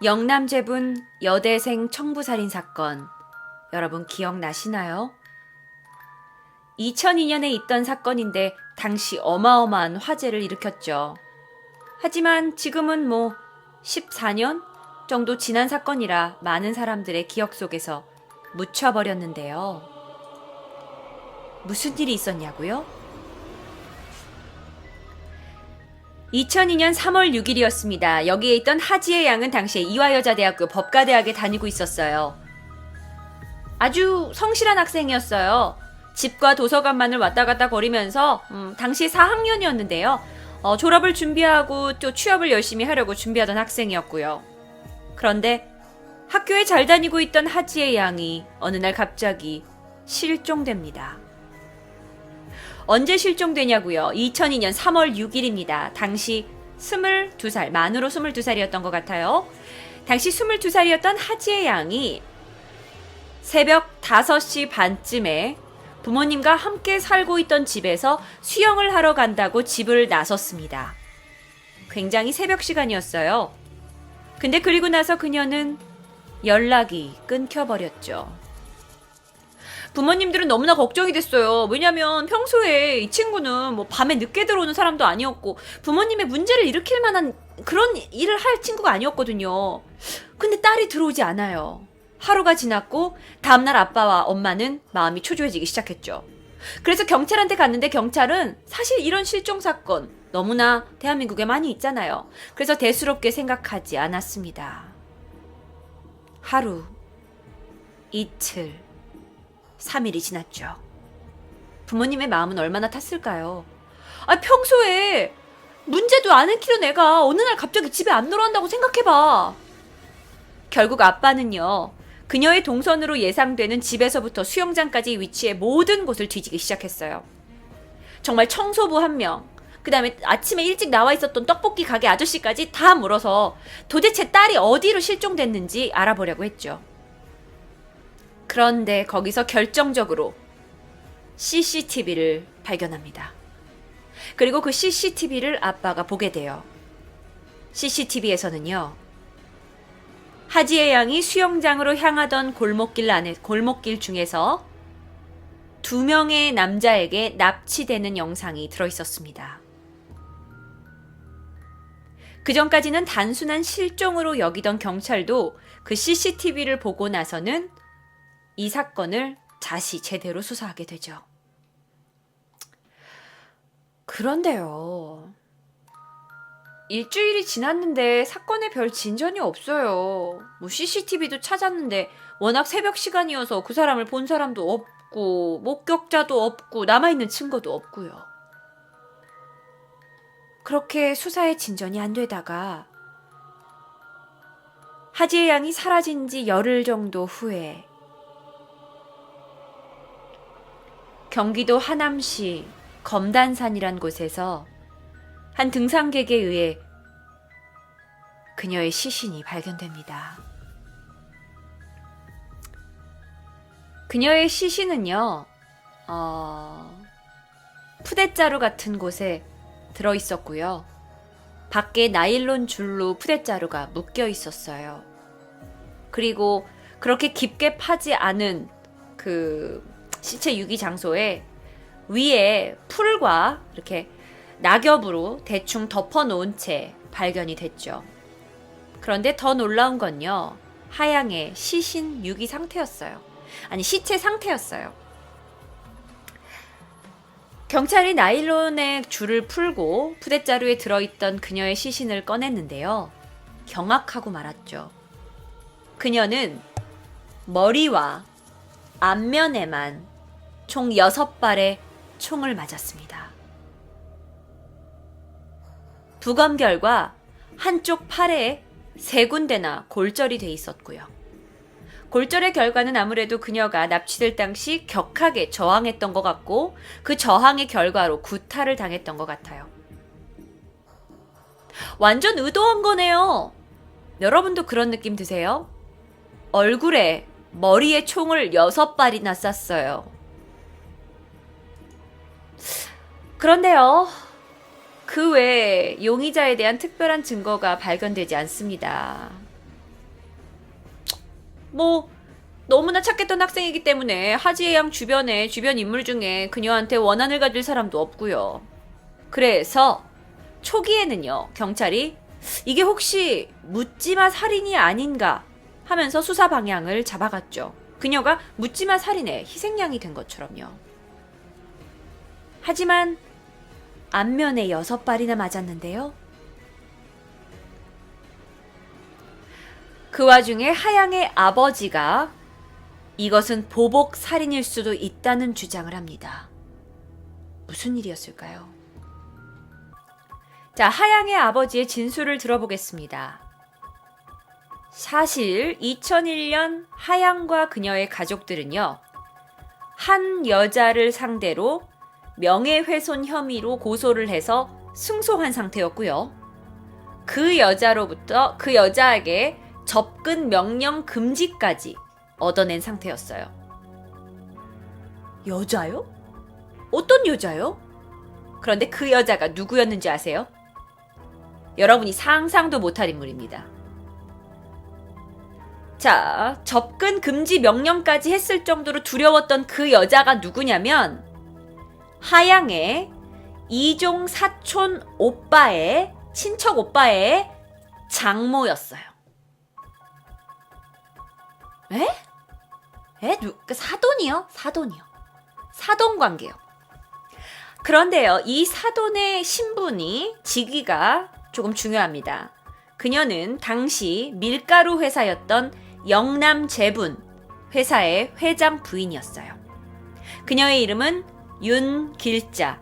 영남제분 여대생 청부살인 사건, 여러분 기억나시나요? 2002년에 있던 사건인데 당시 어마어마한 화제를 일으켰죠. 하지만 지금은 14년 정도 지난 사건이라 많은 사람들의 기억 속에서 묻혀버렸는데요. 무슨 일이 있었냐고요? 2002년 3월 6일이었습니다. 여기에 있던 하지의 양은 당시에 이화여자대학교 법과대학에 다니고 있었어요. 아주 성실한 학생이었어요. 집과 도서관만을 왔다 갔다 거리면서 당시 4학년이었는데요. 졸업을 준비하고 또 취업을 열심히 하려고 준비하던 학생이었고요. 그런데 학교에 잘 다니고 있던 하지의 양이 어느 날 갑자기 실종됩니다. 언제 실종되냐고요? 2002년 3월 6일입니다. 당시 22살, 만으로 22살이었던 것 같아요. 당시 22살이었던 하지의 양이 새벽 5시 반쯤에 부모님과 함께 살고 있던 집에서 수영을 하러 간다고 집을 나섰습니다. 굉장히 새벽 시간이었어요. 근데 그리고 나서 그녀는 연락이 끊겨버렸죠. 부모님들은 너무나 걱정이 됐어요. 왜냐면 평소에 이 친구는 밤에 늦게 들어오는 사람도 아니었고 부모님의 문제를 일으킬 만한 그런 일을 할 친구가 아니었거든요. 근데 딸이 들어오지 않아요. 하루가 지났고 다음날 아빠와 엄마는 마음이 초조해지기 시작했죠. 그래서 경찰한테 갔는데 경찰은 사실 이런 실종 사건 너무나 대한민국에 많이 있잖아요. 그래서 대수롭게 생각하지 않았습니다. 하루, 이틀, 3일이 지났죠. 부모님의 마음은 얼마나 탔을까요? 평소에 문제도 안 일으키던 애가 어느 날 갑자기 집에 안 돌아온다고 생각해봐. 결국 아빠는요, 그녀의 동선으로 예상되는 집에서부터 수영장까지 위치해 모든 곳을 뒤지기 시작했어요. 정말 청소부 1명, 그 다음에 아침에 일찍 나와 있었던 떡볶이 가게 아저씨까지 다 물어서 도대체 딸이 어디로 실종됐는지 알아보려고 했죠. 그런데 거기서 결정적으로 CCTV를 발견합니다. 그리고 그 CCTV를 아빠가 보게 돼요. CCTV에서는요, 하지의 양이 수영장으로 향하던 골목길 중에서 2명의 남자에게 납치되는 영상이 들어있었습니다. 그전까지는 단순한 실종으로 여기던 경찰도 그 CCTV를 보고 나서는 이 사건을 다시 제대로 수사하게 되죠. 그런데요, 일주일이 지났는데 사건에 별 진전이 없어요. CCTV도 찾았는데 워낙 새벽 시간이어서 그 사람을 본 사람도 없고 목격자도 없고 남아있는 증거도 없고요. 그렇게 수사에 진전이 안 되다가 하지의 양이 사라진 지 열흘 정도 후에 경기도 하남시 검단산이란 곳에서 한 등산객에 의해 그녀의 시신이 발견됩니다. 그녀의 시신은요, 푸대자루 같은 곳에 들어있었고요. 밖에 나일론 줄로 푸대자루가 묶여 있었어요. 그리고 그렇게 깊게 파지 않은 그 시체 유기 장소에 위에 풀과 이렇게 낙엽으로 대충 덮어놓은 채 발견이 됐죠. 그런데 더 놀라운 건요, 하양의 시신 유기 상태였어요. 아니, 시체 상태였어요. 경찰이 나일론의 줄을 풀고 푸대자루에 들어있던 그녀의 시신을 꺼냈는데요, 경악하고 말았죠. 그녀는 머리와 앞면에만 총 6발의 총을 맞았습니다. 부검 결과 한쪽 팔에 3군데나 골절이 돼 있었고요. 골절의 결과는 아무래도 그녀가 납치될 당시 격하게 저항했던 것 같고 그 저항의 결과로 구타를 당했던 것 같아요. 완전 의도한 거네요. 여러분도 그런 느낌 드세요? 얼굴에, 머리에 총을 6발이나 쐈어요. 그런데요, 그 외에 용의자에 대한 특별한 증거가 발견되지 않습니다. 뭐 너무나 착했던 학생이기 때문에 하지의 양 주변 인물 중에 그녀한테 원한을 가질 사람도 없고요. 그래서 초기에는요, 경찰이 이게 혹시 묻지마 살인이 아닌가 하면서 수사 방향을 잡아갔죠. 그녀가 묻지마 살인의 희생양이 된 것처럼요. 하지만 안면에 6발이나 맞았는데요. 그 와중에 하양의 아버지가 이것은 보복 살인일 수도 있다는 주장을 합니다. 무슨 일이었을까요? 자, 하양의 아버지의 진술을 들어보겠습니다. 사실 2001년 하양과 그녀의 가족들은요, 한 여자를 상대로 명예훼손 혐의로 고소를 해서 승소한 상태였고요. 그 여자에게 접근 명령 금지까지 얻어낸 상태였어요. 여자요? 어떤 여자요? 그런데 그 여자가 누구였는지 아세요? 여러분이 상상도 못할 인물입니다. 자, 접근 금지 명령까지 했을 정도로 두려웠던 그 여자가 누구냐면 하양의 이종 사촌 오빠의 친척 오빠의 장모였어요. 에? 사돈이요? 사돈이요. 사돈 관계요. 그런데요, 이 사돈의 신분이 직위가 조금 중요합니다. 그녀는 당시 밀가루 회사였던 영남제분 회사의 회장 부인이었어요. 그녀의 이름은 윤길자.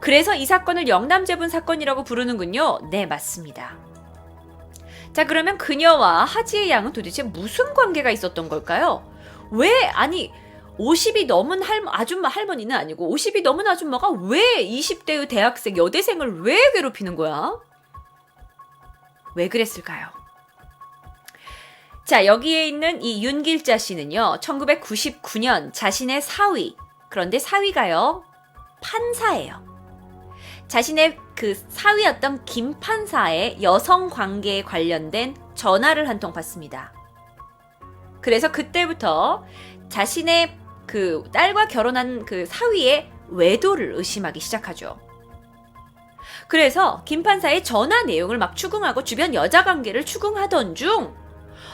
그래서 이 사건을 영남제분 사건이라고 부르는군요. 네, 맞습니다. 자, 그러면 그녀와 하지의 양은 도대체 무슨 관계가 있었던 걸까요? 왜, 아니 50이 넘은 할머니는 아니고 50이 넘은 아줌마가 왜 20대의 대학생, 여대생을 왜 괴롭히는 거야? 왜 그랬을까요? 자, 여기에 있는 이 윤길자 씨는요, 1999년 자신의 사위, 그런데 사위가요, 판사예요. 자신의 그 사위였던 김 판사의 여성 관계에 관련된 전화를 한 통 받습니다. 그래서 그때부터 자신의 그 딸과 결혼한 그 사위의 외도를 의심하기 시작하죠. 그래서 김 판사의 전화 내용을 막 추궁하고 주변 여자 관계를 추궁하던 중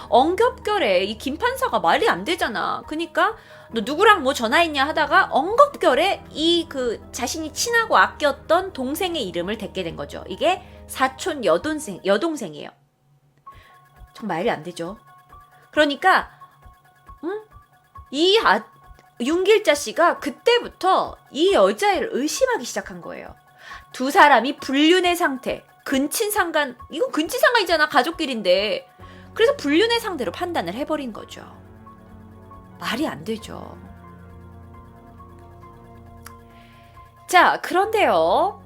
엉겹결에 이 김 판사가 말이 안 되잖아. 그러니까 너 누구랑 뭐 전화했냐 하다가 엉겁결에 이 그 자신이 친하고 아꼈던 동생의 이름을 댔게 된 거죠. 이게 사촌 여동생이에요. 정말 말이 안 되죠. 그러니까 윤길자 씨가 그때부터 이 여자애를 의심하기 시작한 거예요. 두 사람이 불륜의 상태, 근친상간, 이건 근친상간이잖아, 가족끼리인데. 그래서 불륜의 상태로 판단을 해버린 거죠. 말이 안 되죠. 자, 그런데요,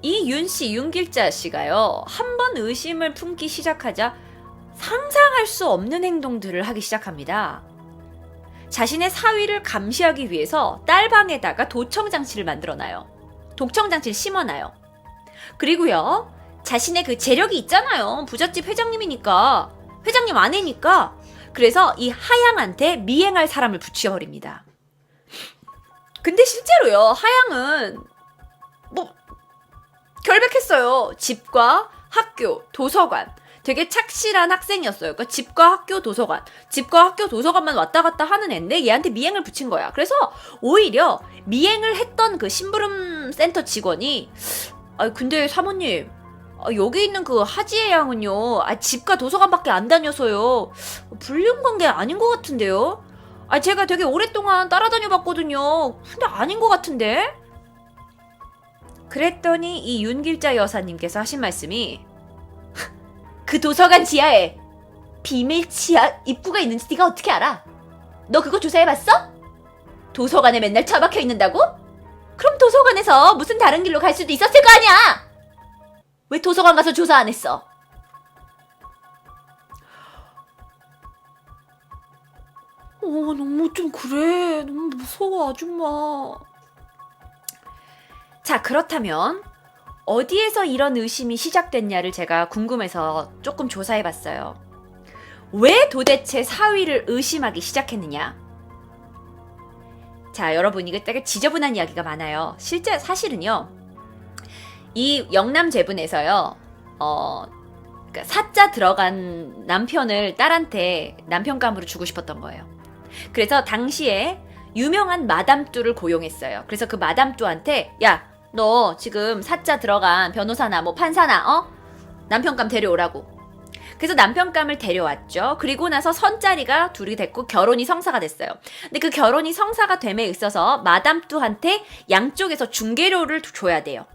이 윤길자 씨가요, 한 번 의심을 품기 시작하자 상상할 수 없는 행동들을 하기 시작합니다. 자신의 사위를 감시하기 위해서 딸방에다가 도청장치를 만들어놔요. 도청장치를 심어놔요. 그리고요, 자신의 그 재력이 있잖아요. 부잣집 회장님이니까, 회장님 아내니까. 그래서 이 하양한테 미행할 사람을 붙여버립니다. 근데 실제로요, 하양은 뭐 결백했어요. 집과 학교, 도서관. 되게 착실한 학생이었어요. 그러니까 집과 학교, 도서관만 왔다 갔다 하는 애인데 얘한테 미행을 붙인 거야. 그래서 오히려 미행을 했던 그 심부름 센터 직원이 근데 사모님, 여기 있는 그 하지의 양은요, 집과 도서관밖에 안 다녀서요, 불륜 관계 아닌 것 같은데요? 제가 되게 오랫동안 따라다녀 봤거든요. 근데 아닌 것 같은데? 그랬더니 이 윤길자 여사님께서 하신 말씀이, 그 도서관 지하에 비밀 지하 입구가 있는지 네가 어떻게 알아? 너 그거 조사해봤어? 도서관에 맨날 처박혀 있는다고? 그럼 도서관에서 무슨 다른 길로 갈 수도 있었을 거 아니야! 왜 도서관 가서 조사 안 했어? 너무 좀 그래. 너무 무서워, 아줌마. 자, 그렇다면 어디에서 이런 의심이 시작됐냐를 제가 궁금해서 조금 조사해봤어요. 왜 도대체 사위를 의심하기 시작했느냐? 자, 여러분, 이게 되게 지저분한 이야기가 많아요. 실제 사실은요, 이 영남제분에서요, 그러니까 사자 들어간 남편을 딸한테 남편감으로 주고 싶었던 거예요. 그래서 당시에 유명한 마담뚜를 고용했어요. 그래서 그 마담뚜한테, 야, 너 지금 사자 들어간 변호사나 뭐 판사나 남편감 데려오라고. 그래서 남편감을 데려왔죠. 그리고 나서 선자리가 둘이 됐고 결혼이 성사가 됐어요. 근데 그 결혼이 성사가 됨에 있어서 마담뚜한테 양쪽에서 중개료를 줘야 돼요.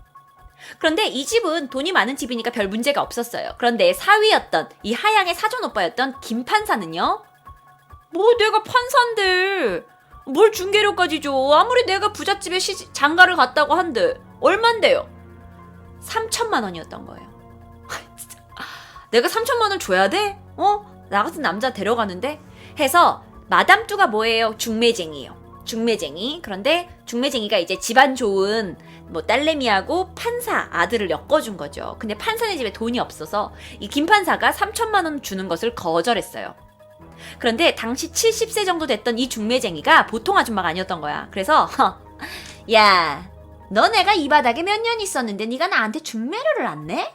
그런데 이 집은 돈이 많은 집이니까 별 문제가 없었어요. 그런데 사위였던 이 하양의 사촌 오빠였던 김 판사는요. 뭐 내가 판사인데 뭘 중개료까지 줘. 아무리 내가 부잣집에 장가를 갔다고 한들 얼만데요? 3천만 원이었던 거예요. 내가 3천만 원 줘야 돼? 나 같은 남자 데려가는데? 해서 마담뚜가 뭐예요? 중매쟁이에요. 중매쟁이. 그런데 중매쟁이가 이제 집안 좋은 뭐 딸내미하고 판사 아들을 엮어준 거죠. 근데 판사네 집에 돈이 없어서 이 김판사가 3천만 원 주는 것을 거절했어요. 그런데 당시 70세 정도 됐던 이 중매쟁이가 보통 아줌마가 아니었던 거야. 그래서 야, 너 내가 이 바닥에 몇 년 있었는데 네가 나한테 중매료를 안 내?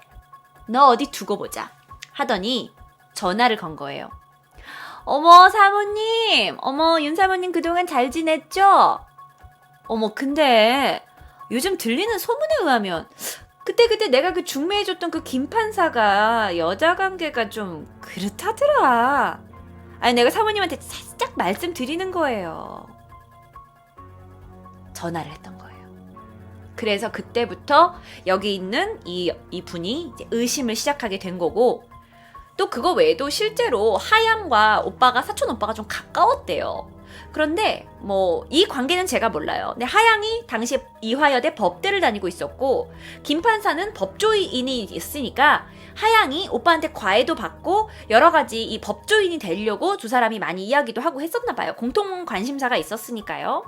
너 어디 두고 보자 하더니 전화를 건 거예요. 어머 사모님, 어머 윤 사모님 그동안 잘 지냈죠? 어머 근데 요즘 들리는 소문에 의하면 그때 내가 그 중매해줬던 그 김판사가 여자 관계가 좀 그렇다더라. 아니 내가 사모님한테 살짝 말씀드리는 거예요. 전화를 했던 거예요. 그래서 그때부터 여기 있는 이 분이 이제 의심을 시작하게 된 거고, 또 그거 외에도 실제로 하양과 오빠가 사촌 오빠가 좀 가까웠대요. 그런데 뭐 이 관계는 제가 몰라요. 근데 하양이 당시 이화여대 법대를 다니고 있었고 김 판사는 법조인이 있으니까 하양이 오빠한테 과외도 받고 여러 가지 이 법조인이 되려고 두 사람이 많이 이야기도 하고 했었나 봐요. 공통 관심사가 있었으니까요.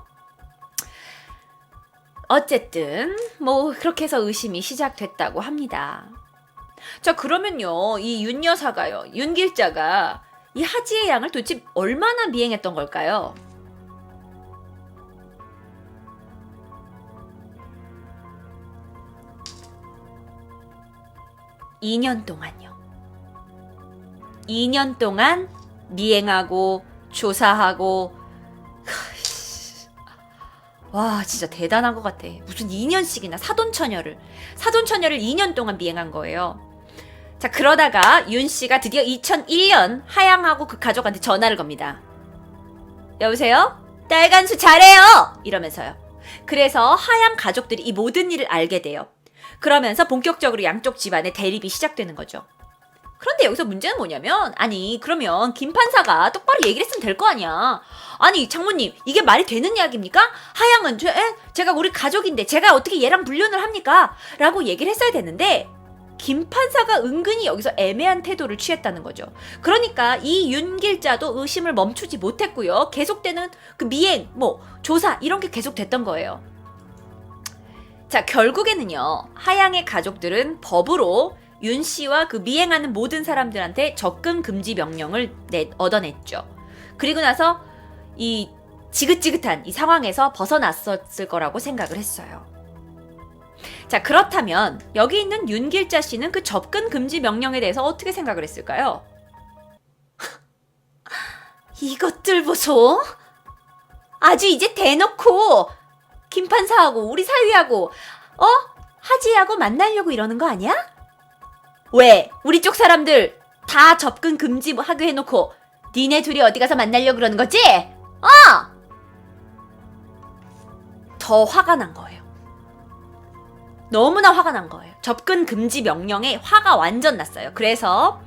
어쨌든 뭐 그렇게 해서 의심이 시작됐다고 합니다. 자, 그러면요 이 윤 여사가요, 윤 길자가 이 하지의 양을 도대체 얼마나 미행했던 걸까요? (2년) 동안요. 2년 동안 미행하고 조사하고. 와 진짜 대단한 것 같아. 무슨 2년씩이나 사돈처녀를 2년 동안 미행한 거예요. 자, 그러다가 윤 씨가 드디어 2001년 하양하고 그 가족한테 전화를 겁니다. 여보세요? 딸 간수 잘해요! 이러면서요. 그래서 하양 가족들이 이 모든 일을 알게 돼요. 그러면서 본격적으로 양쪽 집안의 대립이 시작되는 거죠. 그런데 여기서 문제는 뭐냐면, 아니 그러면 김 판사가 똑바로 얘기를 했으면 될 거 아니야. 아니 장모님, 이게 말이 되는 이야기입니까? 하양은 제가 우리 가족인데 제가 어떻게 얘랑 불륜을 합니까? 라고 얘기를 했어야 되는데 김 판사가 은근히 여기서 애매한 태도를 취했다는 거죠. 그러니까 이 윤길자도 의심을 멈추지 못했고요. 계속되는 그 미행, 조사 이런 게 계속됐던 거예요. 자, 결국에는요 하양의 가족들은 법으로 윤 씨와 그 미행하는 모든 사람들한테 접근 금지 명령을 얻어냈죠. 그리고 나서 이 지긋지긋한 이 상황에서 벗어났었을 거라고 생각을 했어요. 자, 그렇다면 여기 있는 윤길자 씨는 그 접근 금지 명령에 대해서 어떻게 생각을 했을까요? 이것들 보소. 아주 이제 대놓고 김 판사하고 우리 사위하고 하지하고 만나려고 이러는 거 아니야? 왜? 우리 쪽 사람들 다 접근 금지 하게 해놓고 니네 둘이 어디 가서 만나려고 그러는 거지? 더 화가 난 거예요. 너무나 화가 난 거예요. 접근 금지 명령에 화가 완전 났어요. 그래서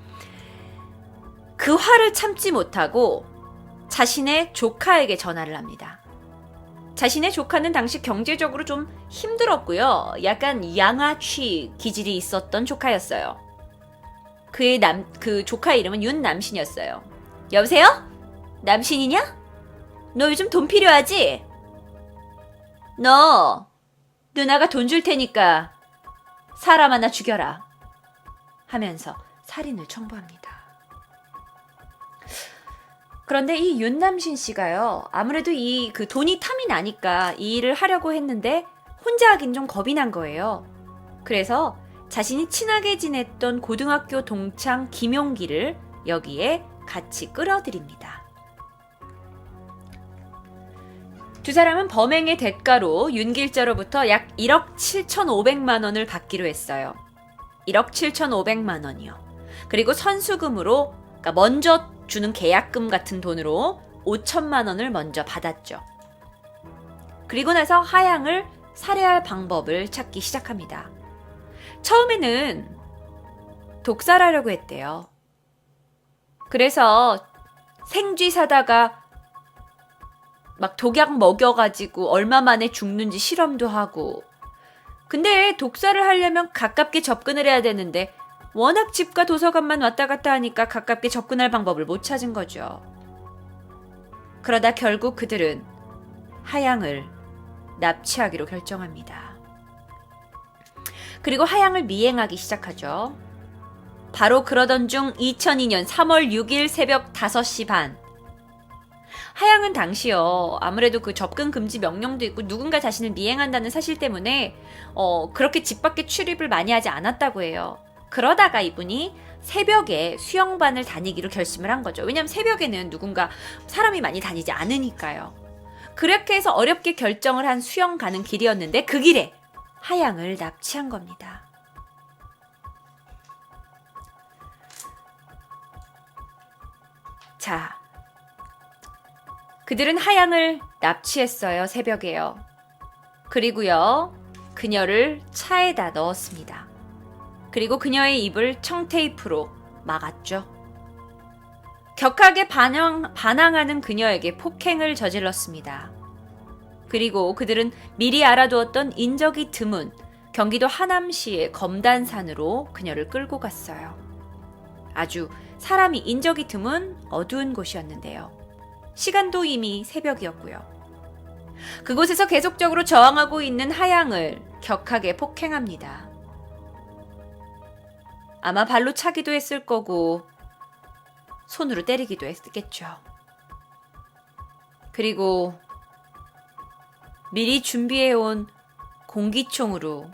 그 화를 참지 못하고 자신의 조카에게 전화를 합니다. 자신의 조카는 당시 경제적으로 좀 힘들었고요. 약간 양아치 기질이 있었던 조카였어요. 그 조카의 이름은 윤남신이었어요. 여보세요? 남신이냐? 너 요즘 돈 필요하지? 너 누나가 돈 줄 테니까 사람 하나 죽여라 하면서 살인을 청부합니다. 그런데 이 윤남신 씨가요, 아무래도 이 그 돈이 탐이 나니까 이 일을 하려고 했는데 혼자 하긴 좀 겁이 난 거예요. 그래서 자신이 친하게 지냈던 고등학교 동창 김용기를 여기에 같이 끌어들입니다. 두 사람은 범행의 대가로 윤길자로부터 약 1억 7,500만 원을 받기로 했어요. 1억 7,500만 원이요. 그리고 선수금으로, 그러니까 먼저 주는 계약금 같은 돈으로 5천만 원을 먼저 받았죠. 그리고 나서 하양을 살해할 방법을 찾기 시작합니다. 처음에는 독살하려고 했대요. 그래서 생쥐 사다가 막 독약 먹여가지고 얼마 만에 죽는지 실험도 하고. 근데 독살을 하려면 가깝게 접근을 해야 되는데 워낙 집과 도서관만 왔다 갔다 하니까 가깝게 접근할 방법을 못 찾은 거죠. 그러다 결국 그들은 하양을 납치하기로 결정합니다. 그리고 하양을 미행하기 시작하죠. 바로 그러던 중 2002년 3월 6일 새벽 5시 반. 하양은 당시요, 아무래도 그 접근 금지 명령도 있고 누군가 자신을 미행한다는 사실 때문에 그렇게 집 밖에 출입을 많이 하지 않았다고 해요. 그러다가 이분이 새벽에 수영반을 다니기로 결심을 한 거죠. 왜냐면 새벽에는 누군가 사람이 많이 다니지 않으니까요. 그렇게 해서 어렵게 결정을 한 수영 가는 길이었는데 그 길에 하양을 납치한 겁니다. 자, 그들은 하양을 납치했어요. 새벽에요. 그리고요, 그녀를 차에다 넣었습니다. 그리고 그녀의 입을 청테이프로 막았죠. 격하게 반항하는 그녀에게 폭행을 저질렀습니다. 그리고 그들은 미리 알아두었던 인적이 드문 경기도 하남시의 검단산으로 그녀를 끌고 갔어요. 아주 사람이 인적이 드문 어두운 곳이었는데요. 시간도 이미 새벽이었고요. 그곳에서 계속적으로 저항하고 있는 하양을 격하게 폭행합니다. 아마 발로 차기도 했을 거고 손으로 때리기도 했겠죠. 그리고 미리 준비해온 공기총으로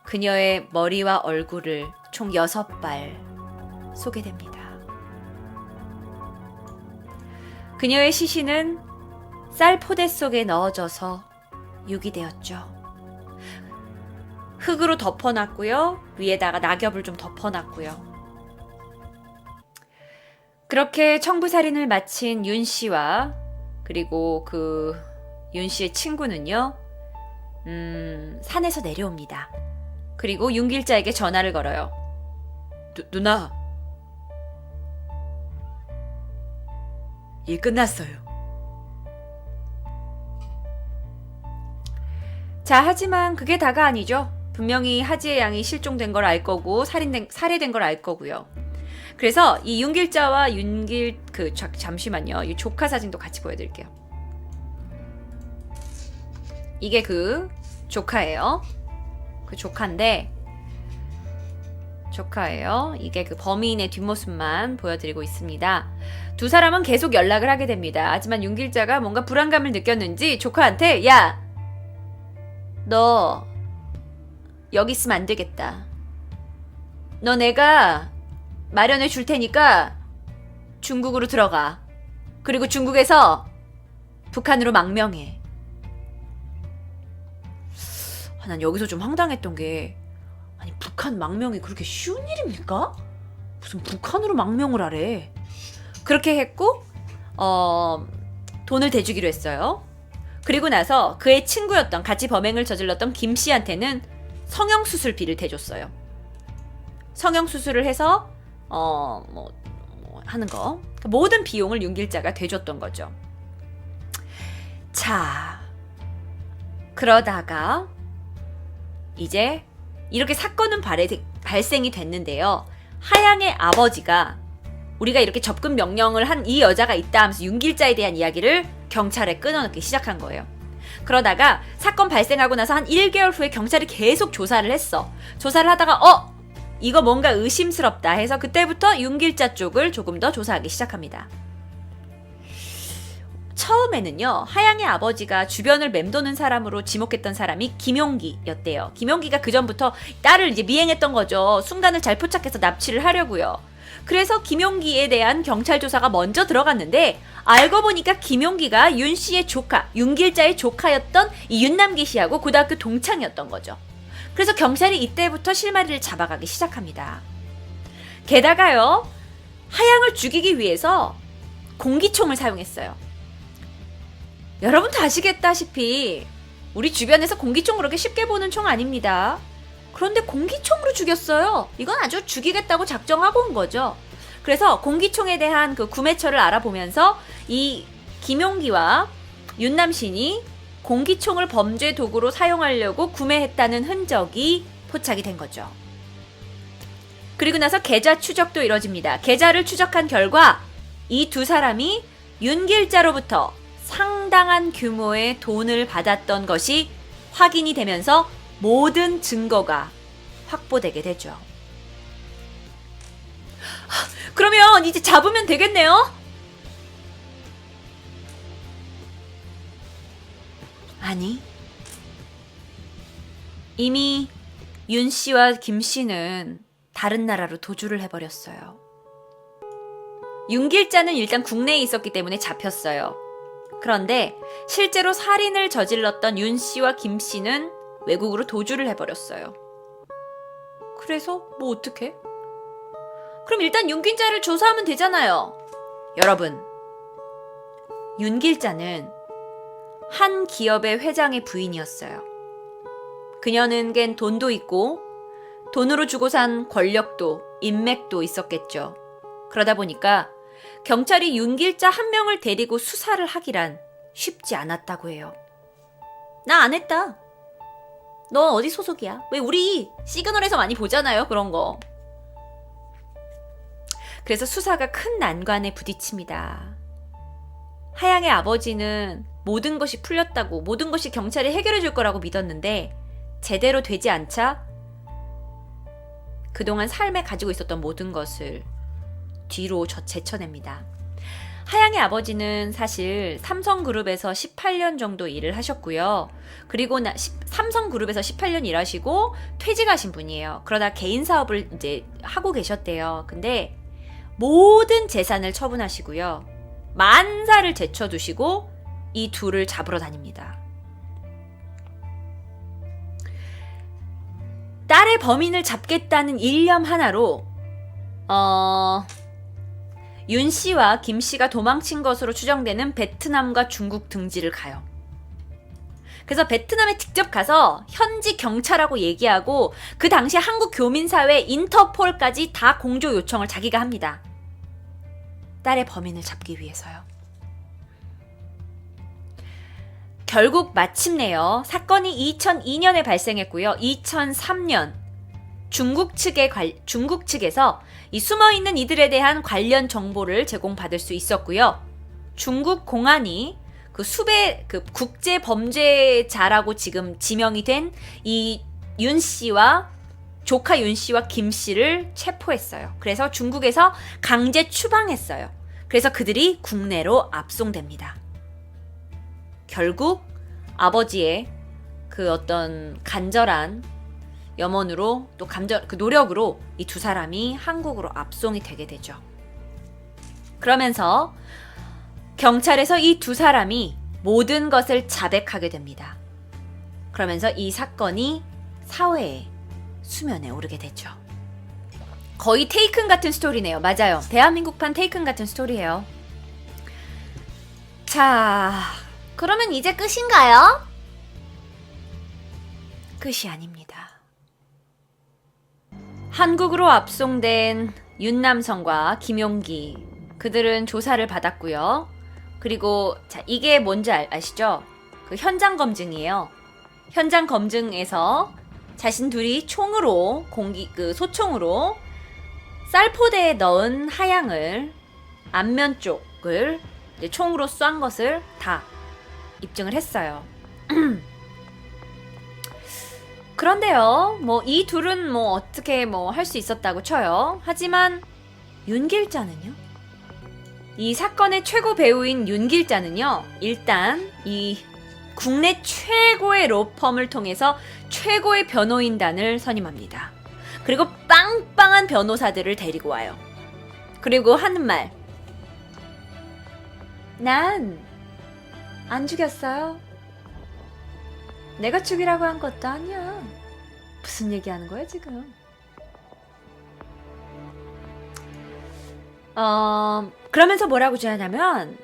그녀의 머리와 얼굴을 총 6발 쏘게 됩니다. 그녀의 시신은 쌀포대 속에 넣어져서 유기되었죠. 흙으로 덮어놨고요. 위에다가 낙엽을 좀 덮어놨고요. 그렇게 청부살인을 마친 윤 씨와 그리고 그 윤 씨의 친구는요. 산에서 내려옵니다. 그리고 윤길자에게 전화를 걸어요. 누나, 일 끝났어요. 자, 하지만 그게 다가 아니죠. 분명히 하지의 양이 실종된 걸 알 거고 살해된 걸 알 거고요. 그래서 이 윤길자와 잠시만요. 이 조카 사진도 같이 보여드릴게요. 이게 그 조카예요. 그 조카인데 조카예요. 이게 그 범인의 뒷모습만 보여드리고 있습니다. 두 사람은 계속 연락을 하게 됩니다. 하지만 윤길자가 뭔가 불안감을 느꼈는지 조카한테 야, 너 여기 있으면 안 되겠다. 너 내가 마련해 줄 테니까 중국으로 들어가. 그리고 중국에서 북한으로 망명해. 난 여기서 좀 황당했던 게 아니 북한 망명이 그렇게 쉬운 일입니까? 무슨 북한으로 망명을 하래. 그렇게 했고 돈을 대주기로 했어요. 그리고 나서 그의 친구였던 같이 범행을 저질렀던 김 씨한테는 성형수술비를 대줬어요. 성형수술을 해서 하는 거. 모든 비용을 윤길자가 대줬던 거죠. 자, 그러다가 이제 이렇게 사건은 발생이 됐는데요. 하양의 아버지가 우리가 이렇게 접근 명령을 한 이 여자가 있다 하면서 윤길자에 대한 이야기를 경찰에 끊어놓기 시작한 거예요. 그러다가 사건 발생하고 나서 한 1개월 후에 경찰이 계속 조사를 했어. 조사를 하다가 이거 뭔가 의심스럽다 해서 그때부터 윤길자 쪽을 조금 더 조사하기 시작합니다. 처음에는요, 하양의 아버지가 주변을 맴도는 사람으로 지목했던 사람이 김용기였대요. 김용기가 그전부터 딸을 이제 미행했던 거죠. 순간을 잘 포착해서 납치를 하려고요. 그래서 김용기에 대한 경찰 조사가 먼저 들어갔는데, 알고 보니까 김용기가 윤 씨의 조카, 윤길자의 조카였던 이 윤남기 씨하고 고등학교 동창이었던 거죠. 그래서 경찰이 이때부터 실마리를 잡아가기 시작합니다. 게다가요, 하양을 죽이기 위해서 공기총을 사용했어요. 여러분도 아시겠다시피 우리 주변에서 공기총 그렇게 쉽게 보는 총 아닙니다. 그런데 공기총으로 죽였어요. 이건 아주 죽이겠다고 작정하고 온 거죠. 그래서 공기총에 대한 그 구매처를 알아보면서 이 김용기와 윤남신이 공기총을 범죄 도구로 사용하려고 구매했다는 흔적이 포착이 된 거죠. 그리고 나서 계좌 추적도 이뤄집니다. 계좌를 추적한 결과 이 두 사람이 윤길자로부터 상당한 규모의 돈을 받았던 것이 확인이 되면서 모든 증거가 확보되게 되죠. 그러면 이제 잡으면 되겠네요? 아니, 이미 윤 씨와 김 씨는 다른 나라로 도주를 해버렸어요. 윤길자는 일단 국내에 있었기 때문에 잡혔어요. 그런데 실제로 살인을 저질렀던 윤 씨와 김 씨는 외국으로 도주를 해버렸어요. 그래서 뭐 어떡해? 그럼 일단 윤길자를 조사하면 되잖아요. 여러분, 윤길자는 한 기업의 회장의 부인이었어요. 그녀는 겐 돈도 있고 돈으로 주고 산 권력도 인맥도 있었겠죠. 그러다 보니까 경찰이 윤길자 한 명을 데리고 수사를 하기란 쉽지 않았다고 해요. 나 안 했다. 너 어디 소속이야? 왜 우리 시그널에서 많이 보잖아요, 그런 거. 그래서 수사가 큰 난관에 부딪힙니다. 하양의 아버지는 모든 것이 풀렸다고, 모든 것이 경찰이 해결해 줄 거라고 믿었는데 제대로 되지 않자 그동안 삶에 가지고 있었던 모든 것을 뒤로 제쳐냅니다. 하양의 아버지는 사실 삼성그룹에서 18년 정도 일을 하셨고요. 그리고 삼성그룹에서 18년 일하시고 퇴직하신 분이에요. 그러다 개인 사업을 이제 하고 계셨대요. 근데 모든 재산을 처분하시고요. 만사를 제쳐두시고 이 둘을 잡으러 다닙니다. 딸의 범인을 잡겠다는 일념 하나로 윤 씨와 김 씨가 도망친 것으로 추정되는 베트남과 중국 등지를 가요. 그래서 베트남에 직접 가서 현지 경찰하고 얘기하고 그 당시 한국 교민사회 인터폴까지 다 공조 요청을 자기가 합니다. 딸의 범인을 잡기 위해서요. 결국 마침내요. 사건이 2002년에 발생했고요. 2003년 중국 측에서 이 숨어있는 이들에 대한 관련 정보를 제공받을 수 있었고요. 중국 공안이 그 국제 범죄자라고 지금 지명이 된 이 윤 씨와 조카 윤 씨와 김 씨를 체포했어요. 그래서 중국에서 강제 추방했어요. 그래서 그들이 국내로 압송됩니다. 결국 아버지의 그 어떤 간절한 염원으로 또 그 노력으로 이 두 사람이 한국으로 압송이 되게 되죠. 그러면서 경찰에서 이 두 사람이 모든 것을 자백하게 됩니다. 그러면서 이 사건이 사회의 수면에 오르게 되죠. 거의 테이큰 같은 스토리네요. 맞아요. 대한민국판 테이큰 같은 스토리예요. 자, 그러면 이제 끝인가요? 끝이 아닙니다. 한국으로 압송된 윤남성과 김용기, 그들은 조사를 받았고요. 그리고 자, 이게 뭔지 아시죠? 그 현장 검증이에요. 현장 검증에서 자신 둘이 총으로 소총으로 쌀포대에 넣은 하양을 안면 쪽을 이제 총으로 쏜 것을 다 입증을 했어요. 그런데요. 뭐 이 둘은 뭐 어떻게 뭐 할 수 있었다고 쳐요. 하지만 윤길자는요? 이 사건의 최고 배우인 윤길자는요. 일단 이 국내 최고의 로펌을 통해서 최고의 변호인단을 선임합니다. 그리고 빵빵한 변호사들을 데리고 와요. 그리고 하는 말. 난 안 죽였어요. 내가 죽이라고 한 것도 아니야. 무슨 얘기하는 거야 지금? 그러면서 뭐라고 주장하냐면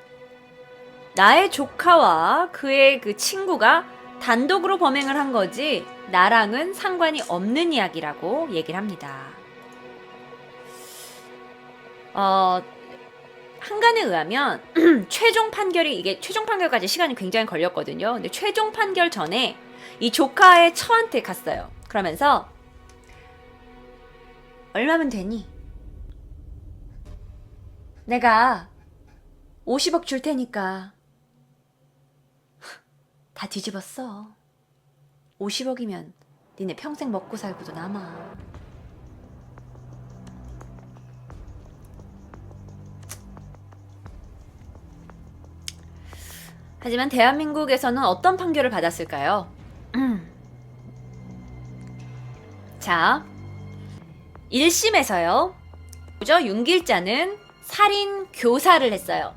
나의 조카와 그의 그 친구가 단독으로 범행을 한 거지 나랑은 상관이 없는 이야기라고 얘기를 합니다. 한간에 의하면 최종 판결이 이게 최종 판결까지 시간이 굉장히 걸렸거든요. 근데 최종 판결 전에 이 조카의 처한테 갔어요. 그러면서 얼마면 되니? 내가 50억 줄 테니까 다 뒤집었어. 50억이면 니네 평생 먹고 살고도 남아. 하지만 대한민국에서는 어떤 판결을 받았을까요? 자, 1심에서요. 윤길자는 살인 교사를 했어요.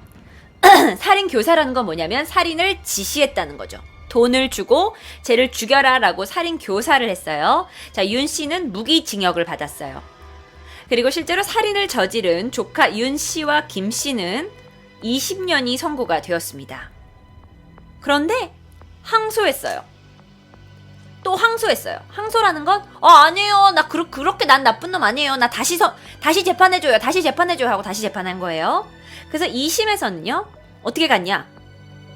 살인 교사라는 건 뭐냐면 살인을 지시했다는 거죠. 돈을 주고 쟤를 죽여라 라고 살인 교사를 했어요. 자, 윤 씨는 무기징역을 받았어요. 그리고 실제로 살인을 저지른 조카 윤 씨와 김 씨는 20년이 선고가 되었습니다. 그런데 항소했어요. 또 항소했어요. 항소라는 건 아니에요. 나 그렇게 난 나쁜 놈 아니에요. 나 다시 재판해줘요. 다시 재판해줘요 하고 다시 재판한 거예요. 그래서 2심에서는요. 어떻게 갔냐?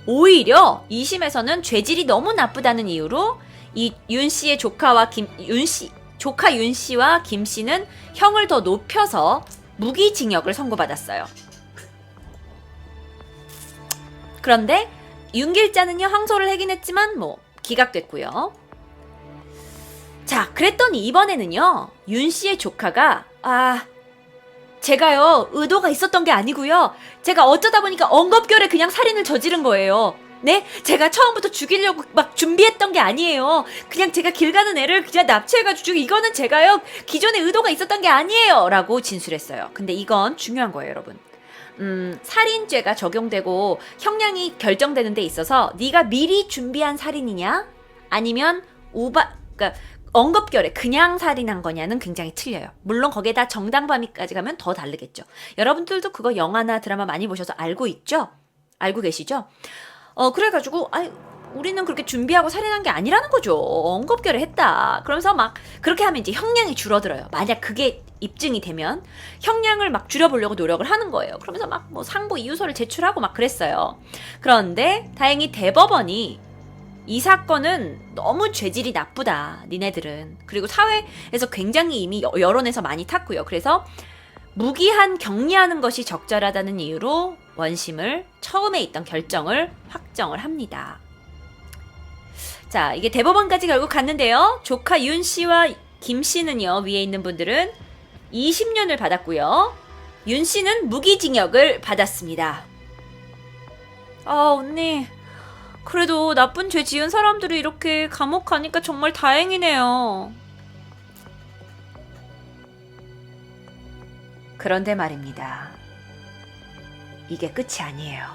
오히려 2심에서는 죄질이 너무 나쁘다는 이유로 이 윤 씨의 조카 윤 씨와 김 씨는 형을 더 높여서 무기징역을 선고받았어요. 그런데 윤길자는요 항소를 하긴 했지만 뭐 기각됐고요. 자, 그랬더니 이번에는요 윤 씨의 조카가 제가요 의도가 있었던 게 아니고요. 제가 어쩌다 보니까 엉겁결에 그냥 살인을 저지른 거예요. 네? 제가 처음부터 죽이려고 막 준비했던 게 아니에요. 그냥 제가 길 가는 애를 그냥 납치해가지고 이거는 제가요 기존에 의도가 있었던 게 아니에요 라고 진술했어요. 근데 이건 중요한 거예요 여러분. 살인죄가 적용되고 형량이 결정되는 데 있어서 네가 미리 준비한 살인이냐 아니면 그러니까 엉겁결에 그냥 살인한 거냐는 굉장히 틀려요. 물론 거기에다 정당범위까지 가면 더 다르겠죠. 여러분들도 그거 영화나 드라마 많이 보셔서 알고 있죠? 알고 계시죠? 그래가지고 우리는 그렇게 준비하고 살인한 게 아니라는 거죠. 엉겁결에 했다. 그러면서 막 그렇게 하면 이제 형량이 줄어들어요. 만약 그게 입증이 되면 형량을 막 줄여보려고 노력을 하는 거예요. 그러면서 막 뭐 상보 이유서를 제출하고 막 그랬어요. 그런데 다행히 대법원이 이 사건은 너무 죄질이 나쁘다. 니네들은. 그리고 사회에서 굉장히 이미 여론에서 많이 탔고요. 그래서 무기한 격리하는 것이 적절하다는 이유로 원심을 처음에 있던 결정을 확정을 합니다. 자, 이게 대법원까지 결국 갔는데요. 조카 윤 씨와 김 씨는요. 위에 있는 분들은 20년을 받았고요. 윤 씨는 무기징역을 받았습니다. 언니. 그래도 나쁜 죄 지은 사람들이 이렇게 감옥 가니까 정말 다행이네요. 그런데 말입니다. 이게 끝이 아니에요.